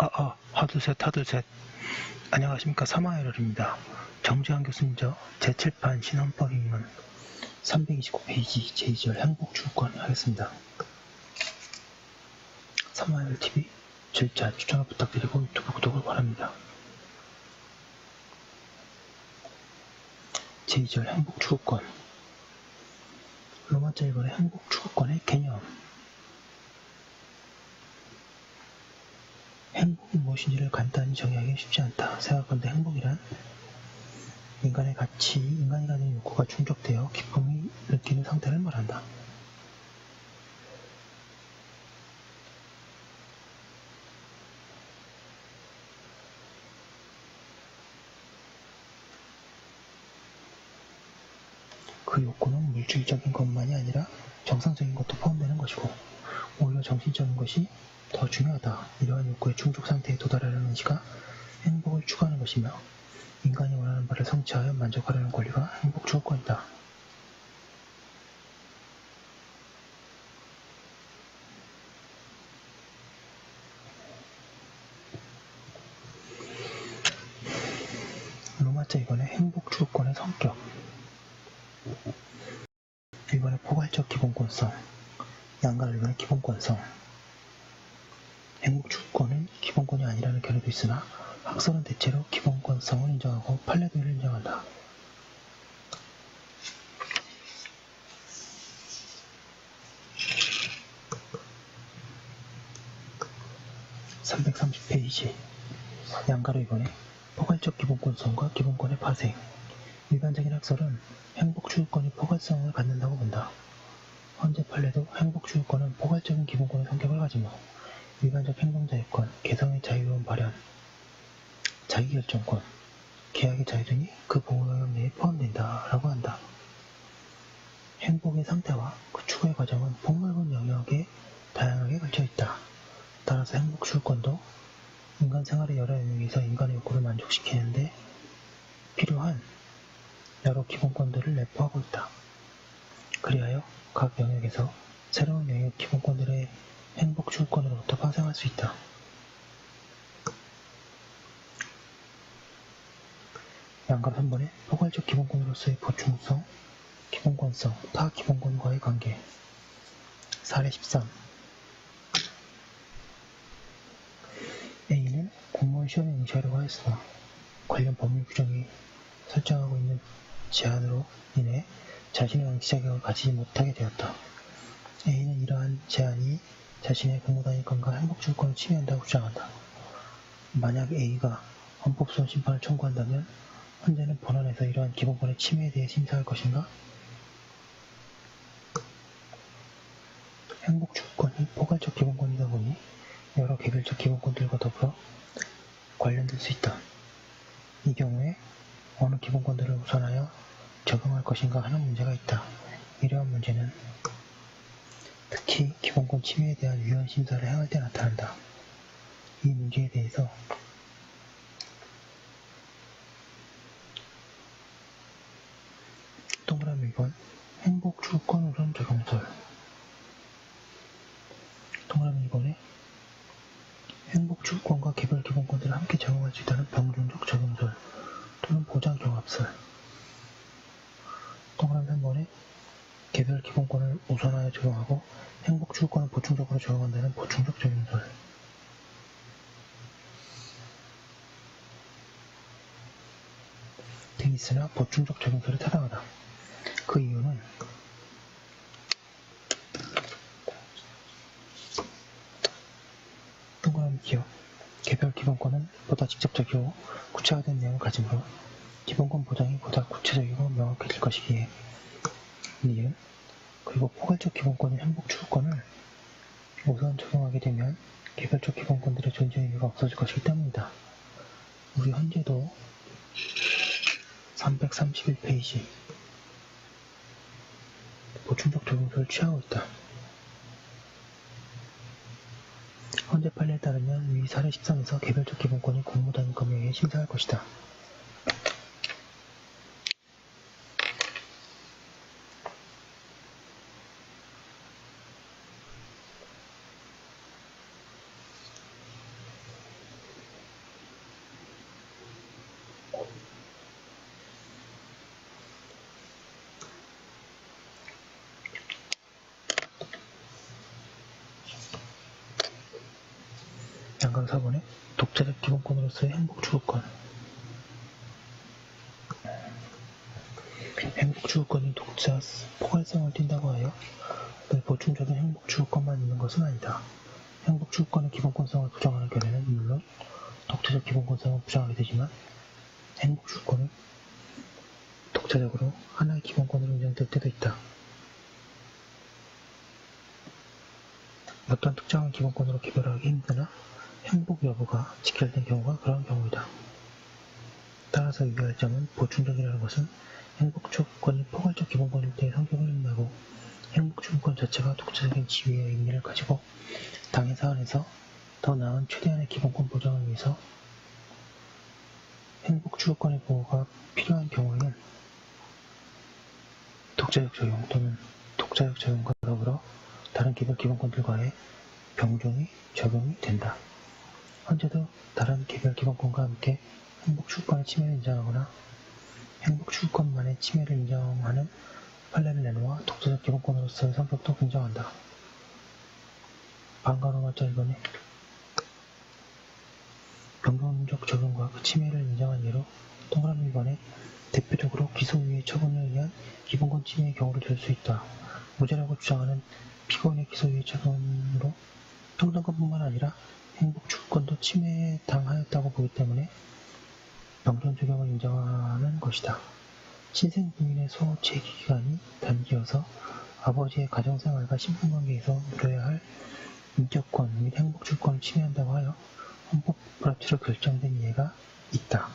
하둘셋 하둘셋. 안녕하십니까. 사마에럴입니다. 정재환 교수님저 제7판 신헌법 입문 329페이지 제2절 행복주권 하겠습니다. 사마에럴TV 절차 추천을 부탁드리고 유튜브 구독을 바랍니다. 제2절 행복주권. 로마자 1번의 행복주권의 개념. 행복이 무엇인지를 간단히 정의하기 쉽지 않다. 생각건대 행복이란 인간의 가치, 인간이 가진 욕구가 충족되어 기쁨이 느끼는 상태를 말한다. 그 욕구는 물질적인 것만이 아니라 정상적인 것도 포함되는 것이고 오히려 정신적인 것이 더 중요하다. 이러한 욕구의 충족 상태에 도달하려는 시가 행복을 추구하는 것이며 인간이 원하는 바를 성취하여 만족하려는 권리가 행복 추구권이다. 로마자 2번의 행복 추구권의 성격. 1번의 포괄적 기본권성, 양가로 1번의 기본권성. 행복 추구권은 기본권이 아니라는 견해도 있으나 학설은 대체로 기본권성을 인정하고 판례도를 인정한다. (330페이지) 양가로 2번의 포괄적 기본권성과 기본권의 파생. 일반적인 학설은 행복 추구권이 포괄성을 갖는다고 본다. 현재 판례도 행복 추구권은 포괄적인 기본권의 성격을 가지며 일반적 행동자유권, 개성의 자유로운 발현, 자기결정권, 계약의 자유 등이 그 보호 영역 내에 포함된다 라고 한다. 행복의 상태와 그 추구의 과정은 폭넓은 영역에 다양하게 걸쳐있다. 따라서 행복 추구권도 인간 생활의 여러 영역에서 인간의 욕구를 만족시키는데 필요한 여러 기본권들을 내포하고 있다. 그리하여 각 영역에서 새로운 영역 기본권들의 행복 추구권으로부터 파생할 수 있다. 양가 3번의 포괄적 기본권으로서의 보충성, 기본권성, 타 기본권과의 관계. 사례 13. A는 공무원 시험에 응시하려고 하였으나 관련 법률 규정이 설정하고 있는 제한으로 인해 자신의 응시 자격을 가지지 못하게 되었다. A는 이러한 제한이 자신의 공무단위권과 행복추구권을 침해한다고 주장한다. 만약 A가 헌법소원 심판을 청구한다면 헌재는 본원에서 이러한 기본권의 침해에 대해 심사할 것인가? 행복추구권이 포괄적 기본권이다 보니 여러 개별적 기본권들과 더불어 관련될 수 있다. 이 경우에 어느 기본권들을 우선하여 적용할 것인가 하는 문제가 있다. 이러한 문제는 특히 기본권 침해에 대한 위헌 심사를 행할 때 나타난다. 이 문제에 대해서 동그라미 2번 행복추구권 우선 적용설. 동그라미 2번에 행복추구권과 개별 기본권들을 함께 적용할 수 있다는 병준적 적용설 또는 보장종합설. 동그라미 3번에 개별 기본권을 우선하여 적용하고 행복추구권을 보충적으로 적용한다는 보충적 적용설. 등이 있으나 보충적 적용설이 타당하다. 그 이유는 동그라미 기억. 개별 기본권은 보다 직접적이고 구체화된 내용을 가지므로 기본권 보장이 보다 구체적이고 명확해질 것이기에 니은. 그리고 포괄적 기본권인 행복추구권을 우선 적용하게 되면 개별적 기본권들의 존재 의미가 없어질 것이기 때문이다. 우리 현재도 331페이지 보충적 적용설을 취하고 있다. 현재 판례에 따르면 위 사례 13에서 개별적 기본권이 공무단위권에 의해 심사할 것이다. 양강 4번에 독자적 기본권으로서의 행복추구권. 행복추구권이 독자 포괄성을 띈다고 하여 늘 보충적인 행복추구권만 있는 것은 아니다. 행복추구권의 기본권성을 부정하는 견해는 물론 독자적 기본권성을 부정하게 되지만 행복추구권은 독자적으로 하나의 기본권으로 인정될 때도 있다. 어떤 특정한 기본권으로 개별하기 힘드나 행복 여부가 직결된 경우가 그런 경우이다. 따라서 유의할 점은 보충적이라는 것은 행복추구권이 포괄적 기본권일 때의 성격을 의미하고 행복추구권 자체가 독자적인 지위의 의미를 가지고 당해 사안에서 더 나은 최대한의 기본권 보장을 위해서 행복추구권의 보호가 필요한 경우에는 독자적 적용 또는 독자적 적용과 더불어 다른 개별 기본권들과의 병종이 적용이 된다. 현재도 다른 개별 기본권과 함께 행복추구권의 침해를 인정하거나 행복추구권만의 침해를 인정하는 판례를 내놓아 독자적 기본권으로서의 성격도 긍정한다. 반가로마자 1번에 병종적 적용과 그 침해를 인정한 예로 동그라미 1번에 대표적으로 기소유예 처분에 의한 기본권 침해의 경우를 들 수 있다. 무죄라고 주장하는 피고인의 기소유예 처분으로 평등권뿐만 아니라 행복추구권도 침해에 당하였다고 보기 때문에 병종 적용을 인정하는 것이다. 친생 부인의 소재기 기간이 단기여서 아버지의 가정생활과 신분관계에서 누려야 할 인격권 및 행복추구권을 침해한다고 하여 헌법 불합치로 결정된 예가 있다.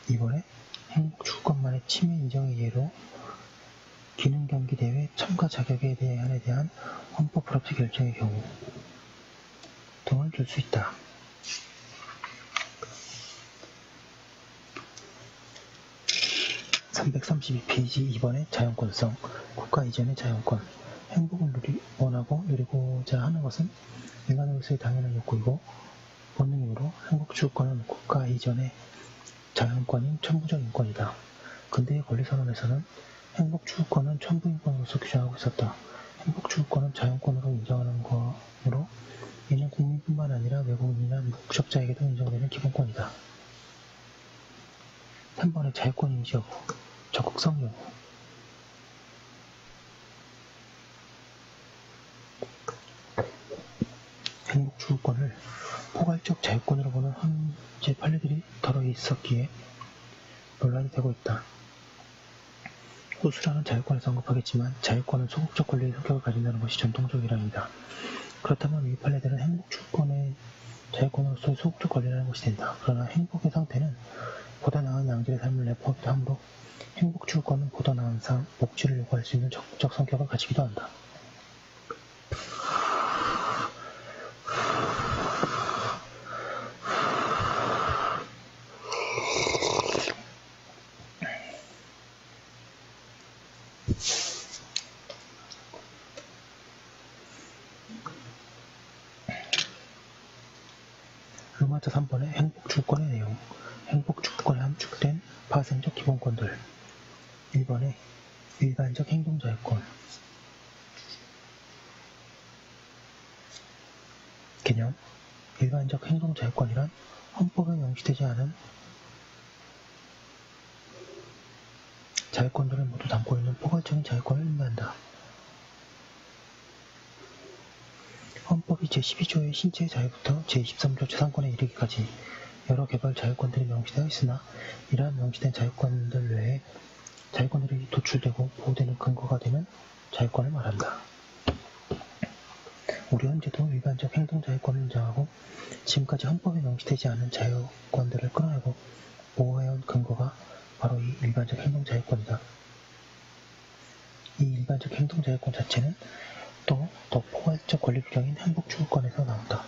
이번에 행복추구권만의 침해 인정의 예로 기능경기대회 참가 자격에 대한 헌법 불합치 결정의 경우 등을 들 수 있다. 332페이지 2번의 자연권성, 국가 이전의 자연권. 행복을 원하고 누리고자 하는 것은 인간으로서의 당연한 욕구이고 본능이므로 행복추구권은 국가 이전의 자연권인 천부적 인권이다. 근대의 권리선언에서는 행복추구권은 천부인권으로서 규정하고 있었다. 행복추구권은 자연권으로 인정하는 것으로 이는 국민뿐만 아니라 외국인이나 무국적자에게도 인정되는 기본권이다. 3번의 자유권 인지 여부, 적극성 여부. 행복추구권을 포괄적 자유권으로 보는 헌재 판례들이 더러 있었기에 논란이 되고 있다. 호수라는 자유권에서 언급하겠지만 자유권은 소극적 권리의 성격을 가진다는 것이 전통적 일환이다. 그렇다면 이 판례들은 행복추구권의 자유권으로서의 소극적 권리라는 것이 된다. 그러나 행복의 상태는 보다 나은 양질의 삶을 내포하기도 하므로 행복추구권은 보다 나은 삶, 복지를 요구할 수 있는 적극적 성격을 가지기도 한다. 로마자 3번의 행복추구권의 내용. 행복추구권에 함축된 파생적 기본권들. 1번에 일반적 행동자유권. 개념. 일반적 행동자유권이란 헌법에 명시되지 않은 자유권들을 모두 담고 있는 포괄적인 자유권을 의미한다. 헌법이 제12조의 신체의 자유부터 제23조 재산권에 이르기까지 여러 개별 자유권들이 명시되어 있으나 이러한 명시된 자유권들 외에 자유권들이 도출되고 보호되는 근거가 되는 자유권을 말한다. 우리 현재도 일반적 행동자유권을 인정하고 지금까지 헌법에 명시되지 않은 자유권들을 끌어내고 보호해온 근거가 바로 이 일반적 행동자유권이다. 이 일반적 행동자유권 자체는 또 더 포괄적 권리 규정인 행복추구권에서 나온다.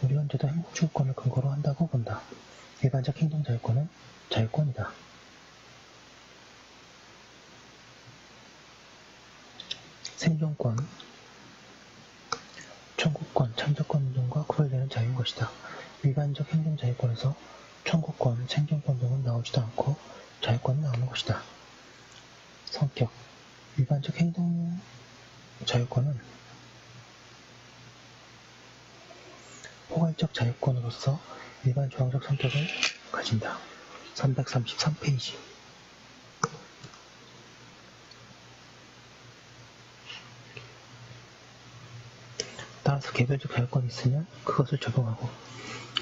우리 현재도 행복추구권을 근거로 한다고 본다. 일반적 행동자유권은 자유권이다. 생존권, 청구권, 참정권 등과 구별되는 자유인 것이다. 일반적 행동자유권에서 청구권, 생존권 등은 나오지도 않고 자유권이 나오는 것이다. 성격, 일반적 행동자유권은 포괄적 자유권으로서 일반 조항적 성격을 가진다. 333페이지. 따라서 개별적 자유권이 있으면 그것을 적용하고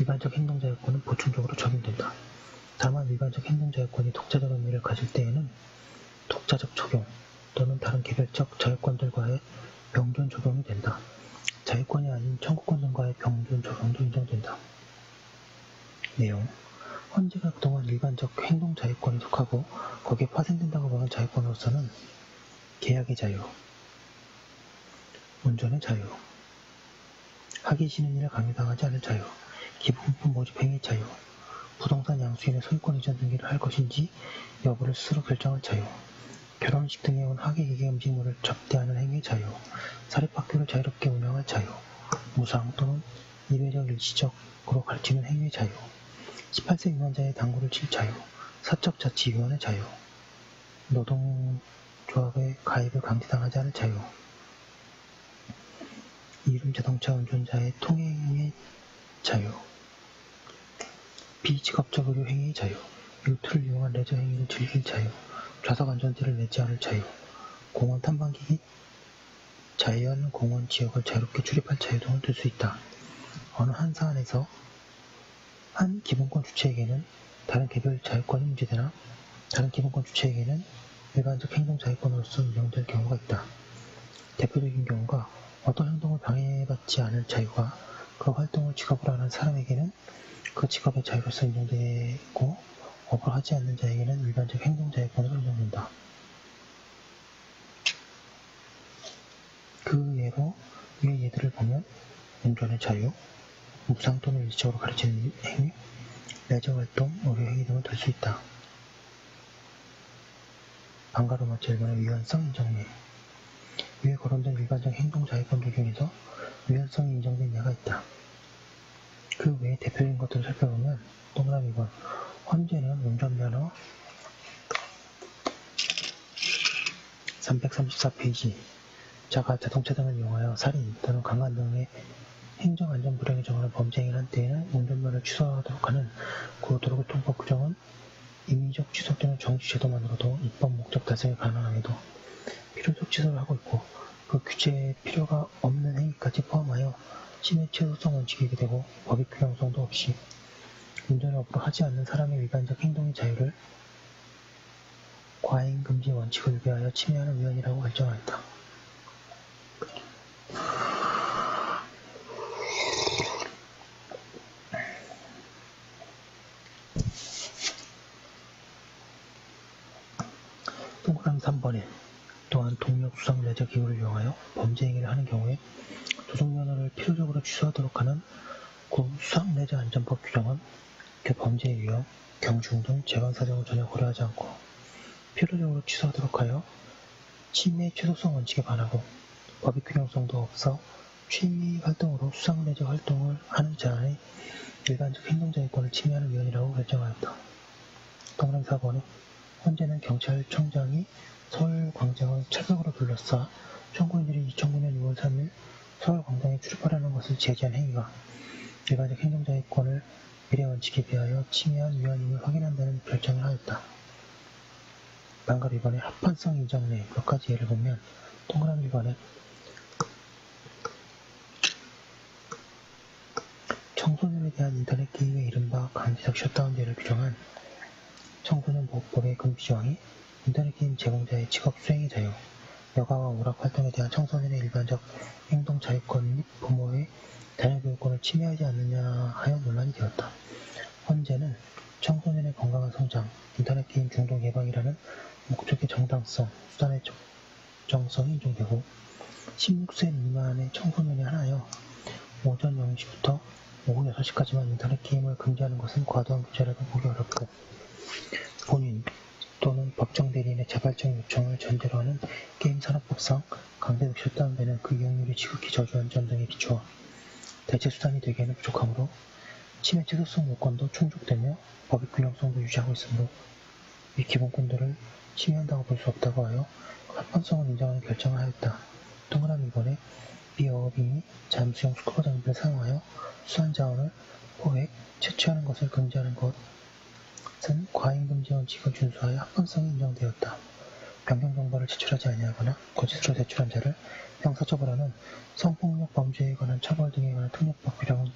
일반적 행동자유권은 보충적으로 적용된다. 다만 일반적 행동자유권이 독자적 의미를 가질 때에는 독자적 적용 또는 다른 개별적 자유권들과의 병존 적용이 된다. 자유권이 아닌 청구권 등과의 병존 적용도 인정된다. 내용: 헌재가 그동안 일반적 행동자유권에 속하고 거기에 파생된다고 보는 자유권으로서는 계약의 자유, 운전의 자유, 하기 싫은 일을 강요당하지 않을 자유, 기부금품 모집 행위의 자유, 부동산 양수인의 소유권 이전 등기를 할 것인지 여부를 스스로 결정할 자유, 결혼식 등에 온 학예기계 음식물을 접대하는 행위의 자유, 사립학교를 자유롭게 운영할 자유, 무상 또는 이례적 일시적으로 가르치는 행위의 자유, 18세 미만자의 당구를 칠 자유, 사적자치위원회 자유, 노동조합의 가입을 강제당하지 않을 자유, 이륜 자동차 운전자의 통행의 자유, 비직업적 의료 행위의 자유, 요트를 이용한 레저 행위를 즐길 자유, 좌석 안전띠를 내지 않을 자유, 공원 탐방객이 자연 공원 지역을 자유롭게 출입할 자유 등을 둘 수 있다. 어느 한 사안에서 한 기본권 주체에게는 다른 개별 자유권이 문제되나 다른 기본권 주체에게는 일반적 행동 자유권으로서 운영될 경우가 있다. 대표적인 경우가 어떤 행동을 방해받지 않을 자유가 그 활동을 직업으로 하는 사람에게는 그 직업의 자유로서 인정되고 업을 하지 않는 자에게는 일반적 행동 자유권으로 인정된다. 그 예로 위의 예들을 보면 운전의 자유, 무상 또는 일시적으로 가르치는 행위, 레저 활동, 의료 행위 등을 들 수 있다. 방가로마치 1번의 위헌성 인정례. 위에 거론된 일반적 행동 자유권들 중에서 위헌성이 인정된 예가 있다. 그 외에 대표적인 것들을 살펴보면 동그라미 2번 헌재는 운전면허 334페이지 자가 자동차 등을 이용하여 살인 또는 강간 등의 행정안전불량에 정하는 범죄행위를 한 때에는 운전면허를 취소하도록 하는 고도로교통법 규정은 임의적 취소 또는 정지 제도만으로도 입법 목적 달성이 가능함에도 필요적 취소를 하고 있고 그 규제에 필요가 없는 행위까지 포함하여 심의 최소성 원칙이게 되고 법익 균형성도 없이 운전을 업으로 하지 않는 사람의 일반적 행동의 자유를 과잉금지 원칙을 위하여 침해하는 위헌이라고 결정하였다. 동그라미 3번에 또한 동력 수상 레저 기구를 이용하여 범죄 행위를 하는 경우에 도속면허를 필요적으로 취소하도록 하는 수상 레저 안전법 규정은 그 범죄의 위험, 경중 등 재반 사정을 전혀 고려하지 않고 필요적으로 취소하도록 하여 침해 최소성 원칙에 반하고 법익 균형성도 없어 취미 활동으로 수상 레저 활동을 하는 자의 일반적 행동자유권을 침해하는 위헌이라고 결정하였다. 동그라미 4번에 헌재는 경찰청장이 서울광장을 차벽으로 둘러싸 청구인들이 2009년 6월 3일 서울광장에 출입하려는 것을 제지한 행위가 일반적 행정자유권을 미래원칙에 비하여 침해한 위헌임을 확인한다는 결정을 하였다. 방가로 2번에 합헌성 인정 내 몇 가지 예를 보면 동그라미 1번에 청소년에 대한 인터넷 게임의 이른바 강제적 셧다운제를 규정한 청소년 보호법의 금지조항이 인터넷 게임 제공자의 직업 수행의 자유, 여가와 오락 활동에 대한 청소년의 일반적 행동 자유권 및 부모의 자녀교육권을 침해하지 않느냐 하여 논란이 되었다. 헌재는 청소년의 건강한 성장, 인터넷 게임 중독 예방이라는 목적의 정당성, 수단의 적정성이 인정되고 16세 미만의 청소년이 하나여 오전 0시부터 오후 6시까지만 인터넷 게임을 금지하는 것은 과도한 규제라고 보기 어렵고 본인 또는 법정 대리인의 자발적 요청을 전제로 하는 게임산업법상 강제적 셧다운되는 그 이용률이 지극히 저조한 점 등에 비추어 대체 수단이 되기에는 부족하므로 침해 최소성 요건도 충족되며 법익 균형성도 유지하고 있으므로 이 기본권들을 침해한다고 볼 수 없다고 하여 합헌성을 인정하는 결정을 하였다. 동그라미 2번에 미어업이 잠수형 스쿠버 장비를 사용하여 수산자원을 포획, 채취하는 것을 금지하는 것은 과잉금지 원칙을 준수하여 합헌성이 인정되었다. 변경정보를 제출하지 아니하거나 거짓으로 제출한 자를 형사처벌하는 성폭력 범죄에 관한 처벌 등에 관한 특례법 규정은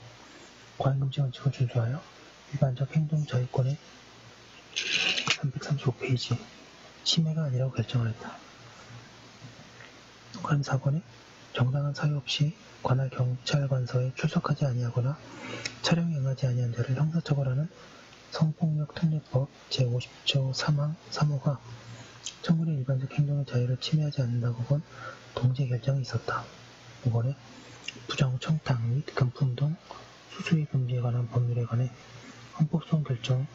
과잉금지 원칙을 준수하여 일반적 행동자유권의 335페이지 침해가 아니라고 결정하였다. 그럼 4번에 정당한 사유 없이 관할 경찰관서에 출석하지 아니하거나 촬영에 응하지 아니한 자를 형사처벌하는 성폭력 특례법 제50조 3항 3호가 청구인의 일반적 행동의 자유를 침해하지 않는다고 본 동제 결정이 있었다. 5번에 부정, 청탁 및 금품 등 수수의 금지에 관한 법률에 관해 헌법소원 결정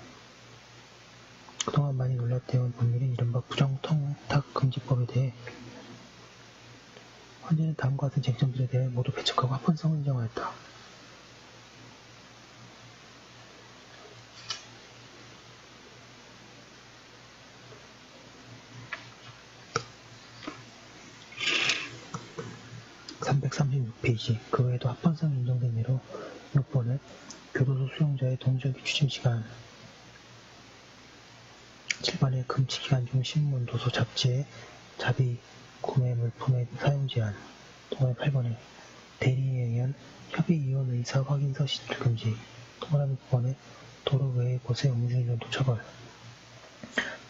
그동안 많이 논란되어온 법률인 이른바 부정, 청탁 금지법에 대해 헌재는 다음과 같은 쟁점들에 대해 모두 배척하고 합헌성을 인정하였다. (336페이지) 그 외에도 합헌성이 인정된 예로 6번은 교도소 수용자의 동절기 취침시간 7번에 금치기간 중 신문, 도서, 잡지의 자비, 구매, 물품의 사용 제한 동그라미 8번에 대리인에 의한 협의 이혼 의사 확인서 시출 금지 동그라미 9번에 도로 외의 곳의 음주운전도 처벌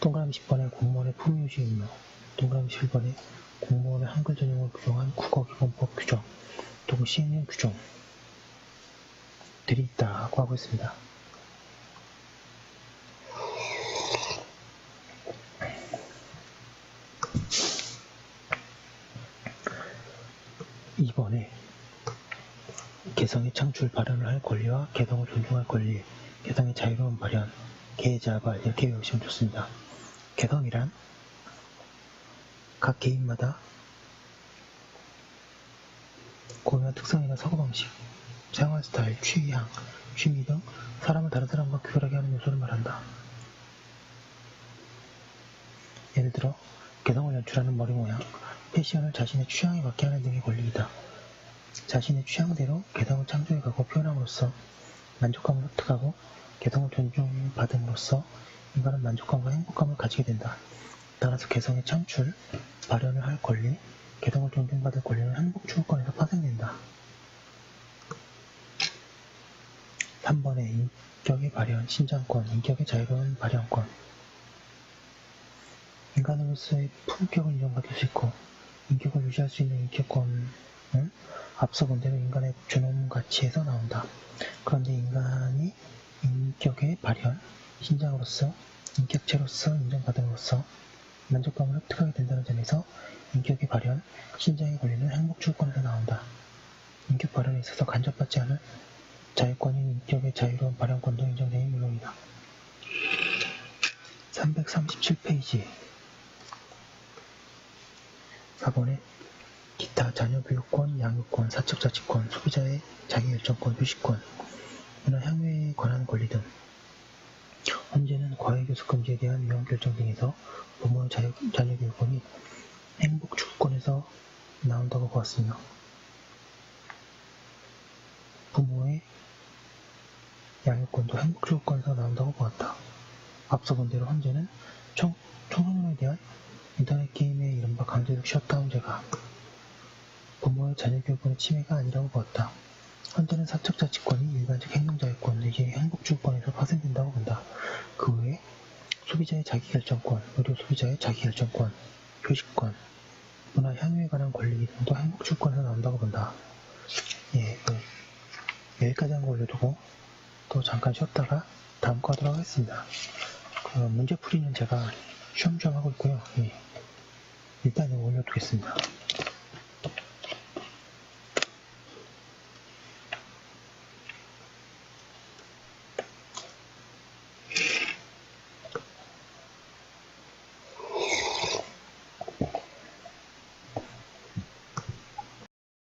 동그라미 10번에 공무원의 품위유지 의무 동그라미 11번에 공무원의 한글 전용을 규정한 국어기본법 규정 또는 시행령 규정들이 있다고 하고 있습니다. 2번에 개성의 창출 발현을 할 권리와 개성을 존중할 권리, 개성의 자유로운 발현, 개자발 이렇게 외우시면 좋습니다. 개성이란 각 개인마다 고유한 특성이나 사고방식, 생활 스타일, 취향, 취미 등 사람을 다른 사람과 구별하게 하는 요소를 말한다. 예를 들어 개성을 연출하는 머리 모양, 패션을 자신의 취향에 맞게 하는 등의 권리이다. 자신의 취향대로 개성을 창조해가고 표현함으로써 만족감을 획득하고 개성을 존중받음으로써 인간은 만족감과 행복감을 가지게 된다. 따라서 개성의 창출, 발현을 할 권리, 개성을 존중받을 권리는 행복추구권에서 파생된다. 3번에 인격의 발현, 신장권, 인격의 자유로운 발현권 인간으로서의 품격을 인정받을 수 있고 인격을 유지할 수 있는 인격권은 앞서 본 대로 인간의 존엄 가치에서 나온다. 그런데 인간이 인격의 발현, 신장으로서, 인격체로서 인정받음으로써 만족감을 획득하게 된다는 점에서 인격의 발현, 신장의 권리는 행복추구권에서 나온다. 인격 발현에 있어서 간접받지 않을 자유권인 인격의 자유로운 발현권도 인정되니 물론이다. 337페이지 4번에 기타 자녀교육권, 양육권, 사적자치권, 소비자의 자기결정권, 휴식권, 문화 향유에 관한 권리 등 헌재는 과외교수 금지에 대한 위헌 결정 등에서 부모의 자녀교육권이 행복추구권에서 나온다고 보았으며 부모의 양육권도 행복추구권에서 나온다고 보았다. 앞서 본 대로 헌재는 청소년에 대한 인터넷 게임의 이른바 강제적 셧다운제가 부모의 자녀교육권의 침해가 아니라고 보았다. 헌재는 사적자치권이 일반적 행동자유권 내지 행복추구권에서 파생된다고 본다. 그 외에 소비자의 자기결정권, 의료 소비자의 자기결정권, 휴식권, 문화 향유에 관한 권리 등도 행복추구권에서 나온다고 본다. 여기까지 한 거 올려두고 또 잠깐 쉬었다가 다음 거 하도록 하겠습니다. 문제풀이는 제가 쉬엄쉬엄 하고 있고요. 일단 이거 올려두겠습니다.